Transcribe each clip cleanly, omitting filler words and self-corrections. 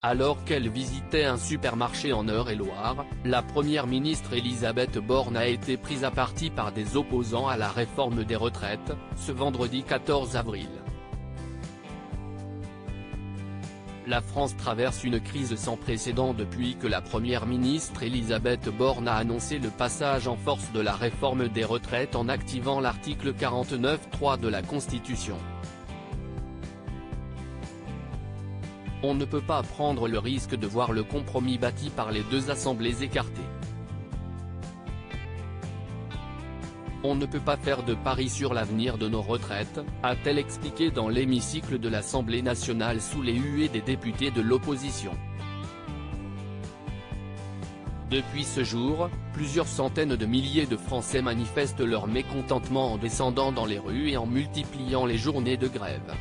Alors qu'elle visitait un supermarché en Eure-et-Loir, la première ministre Elisabeth Borne a été prise à partie par des opposants à la réforme des retraites, ce vendredi 14 avril. La France traverse une crise sans précédent depuis que la première ministre Elisabeth Borne a annoncé le passage en force de la réforme des retraites en activant l'article 49.3 de la Constitution. On ne peut pas prendre le risque de voir le compromis bâti par les deux assemblées écarté. On ne peut pas faire de pari sur l'avenir de nos retraites, a-t-elle expliqué dans l'hémicycle de l'Assemblée nationale sous les huées des députés de l'opposition. Depuis ce jour, plusieurs centaines de milliers de Français manifestent leur mécontentement en descendant dans les rues et en multipliant les journées de grève.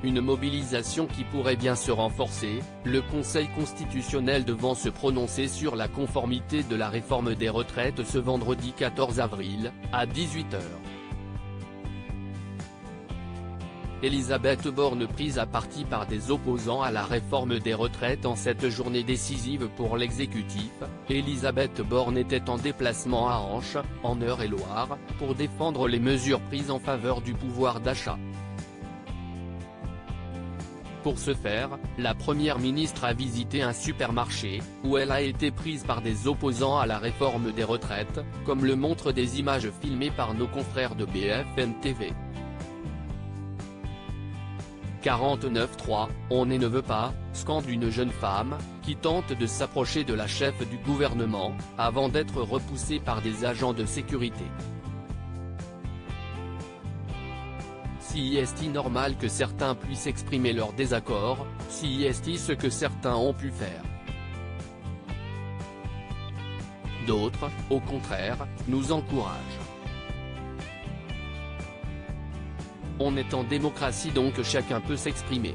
Une mobilisation qui pourrait bien se renforcer, le Conseil constitutionnel devant se prononcer sur la conformité de la réforme des retraites ce vendredi 14 avril, à 18 h. Elisabeth Borne prise à partie par des opposants à la réforme des retraites en cette journée décisive pour l'exécutif. Elisabeth Borne était en déplacement à Hanches, en Eure-et-Loir, pour défendre les mesures prises en faveur du pouvoir d'achat. Pour ce faire, la première ministre a visité un supermarché, où elle a été prise par des opposants à la réforme des retraites, comme le montrent des images filmées par nos confrères de BFM TV. 49.3, on ne veut pas, scande une jeune femme, qui tente de s'approcher de la chef du gouvernement, avant d'être repoussée par des agents de sécurité. Si est-il normal que certains puissent exprimer leur désaccord, si est-il ce que certains ont pu faire. D'autres, au contraire, nous encouragent. On est en démocratie donc chacun peut s'exprimer.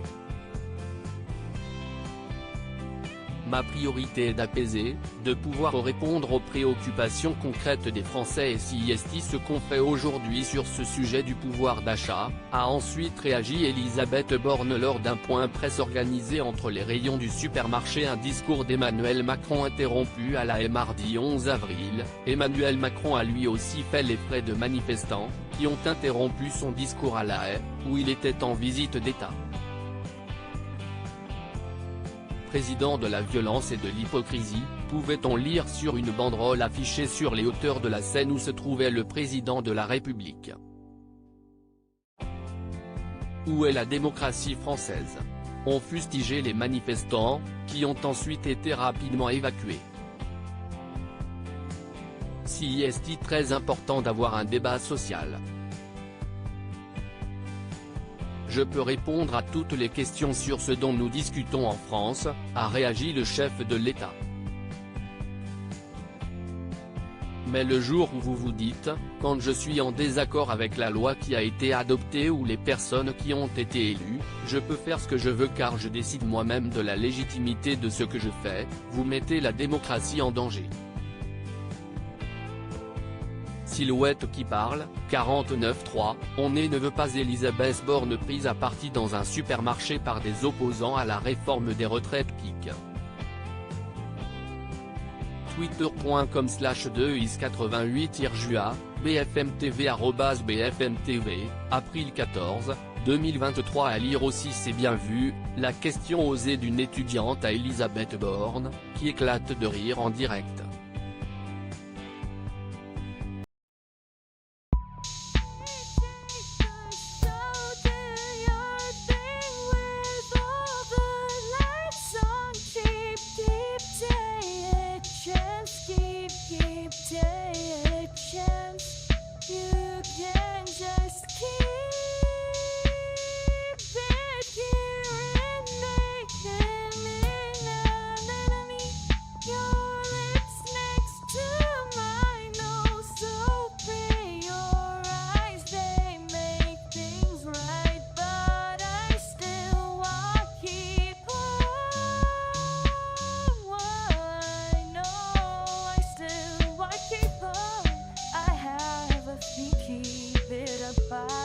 Ma priorité est d'apaiser, de pouvoir répondre aux préoccupations concrètes des Français et si est ce qu'on fait aujourd'hui sur ce sujet du pouvoir d'achat, a ensuite réagi Elisabeth Borne lors d'un point presse organisé entre les rayons du supermarché. Un discours d'Emmanuel Macron interrompu à La Haye mardi 11 avril, Emmanuel Macron a lui aussi fait les frais de manifestants, qui ont interrompu son discours à La Haye, où il était en visite d'État. Président de la violence et de l'hypocrisie, pouvait-on lire sur une banderole affichée sur les hauteurs de la Seine où se trouvait le président de la République. Où est la démocratie française? On fustigé les manifestants, qui ont ensuite été rapidement évacués. Si est-il très important d'avoir un débat social? Je peux répondre à toutes les questions sur ce dont nous discutons en France, a réagi le chef de l'État. Mais le jour où vous vous dites, quand je suis en désaccord avec la loi qui a été adoptée ou les personnes qui ont été élues, je peux faire ce que je veux car je décide moi-même de la légitimité de ce que je fais, vous mettez la démocratie en danger. Silhouette qui parle, 49.3, on ne veut pas Elisabeth Borne prise à partie dans un supermarché par des opposants à la réforme des retraites pique. Twitter.com/2is88irjua, bfmtv @bfmtv, April 14, 2023. À lire aussi c'est bien vu, la question osée d'une étudiante à Elisabeth Borne, qui éclate de rire en direct. Keep it apart.